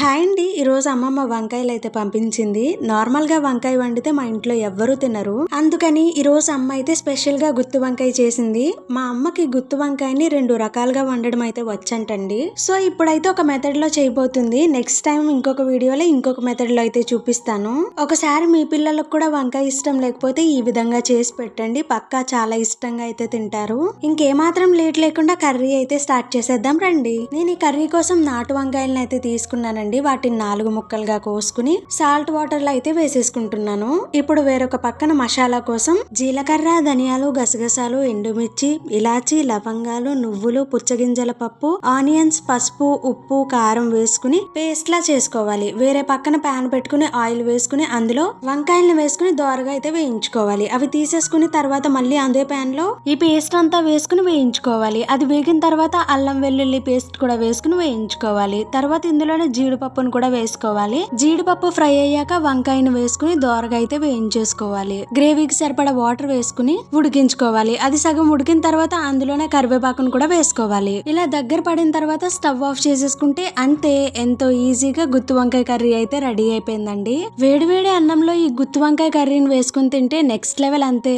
Hi అండి. ఈరోజు అమ్మమ్మ వంకాయలు అయితే పంపించింది. నార్మల్ గా వంకాయ వండితే మా ఇంట్లో ఎవ్వరూ తినరు. అందుకని ఈరోజు అమ్మ అయితే స్పెషల్ గా గుత్తి వంకాయ చేసింది. మా అమ్మకి గుత్తి వంకాయని 2 రకాలుగా వండడం అయితే వచ్చంటండి. సో ఇప్పుడైతే ఒక మెథడ్ లో చేయబోతుంది. నెక్స్ట్ టైం ఇంకొక వీడియోలో ఇంకొక మెథడ్ లో అయితే చూపిస్తాను. ఒకసారి మీ పిల్లలకు కూడా వంకాయ ఇష్టం లేకపోతే ఈ విధంగా చేసి పెట్టండి. పక్కా చాలా ఇష్టంగా అయితే తింటారు. ఇంకేమాత్రం లేట్ లేకుండా కర్రీ అయితే స్టార్ట్ చేసేద్దాం రండి. నేను ఈ కర్రీ కోసం నాటు వంకాయలను అయితే తీసుకున్నాను. వాటిని 4 ముక్కలుగా కోసుకుని సాల్ట్ వాటర్ లో అయితే వేసేసుకుంటున్నాను. ఇప్పుడు వేరొక పక్కన మసాలా కోసం జీలకర్ర, ధనియాలు, గసగసాలు, ఎండుమిర్చి, ఇలాచి, లవంగాలు, నువ్వులు, పుచ్చగింజల పప్పు, ఆనియన్స్, పసుపు, ఉప్పు, కారం వేసుకుని పేస్ట్ లా చేసుకోవాలి. వేరే పక్కన ప్యాన్ పెట్టుకుని ఆయిల్ వేసుకుని అందులో వంకాయలను వేసుకుని దోరగా అయితే వేయించుకోవాలి. అవి తీసేసుకుని తర్వాత మళ్ళీ అదే ప్యాన్ లో ఈ పేస్ట్ అంతా వేసుకుని వేయించుకోవాలి. అది వేగిన తర్వాత అల్లం వెల్లుల్లి పేస్ట్ కూడా వేసుకుని వేయించుకోవాలి. తర్వాత ఇందులోనే జీడిపప్పును కూడా వేసుకోవాలి. జీడిపప్పు ఫ్రై అయ్యాక వంకాయను వేసుకుని దోరగా అయితే వేయించేసుకోవాలి. గ్రేవీకి సరిపడా వాటర్ వేసుకుని ఉడికించుకోవాలి. అది సగం ఉడికిన తర్వాత అందులోనే కరివేపాకును కూడా వేసుకోవాలి. ఇలా దగ్గర పడిన తర్వాత స్టవ్ ఆఫ్ చేసేసుకుంటే అంతే, ఎంతో ఈజీగా గుత్తి వంకాయ కర్రీ అయితే రెడీ అయిపోయిందండి. వేడివేడి అన్నంలో ఈ గుత్తి వంకాయ కర్రీని వేసుకుని తింటే నెక్స్ట్ లెవెల్ అంతే.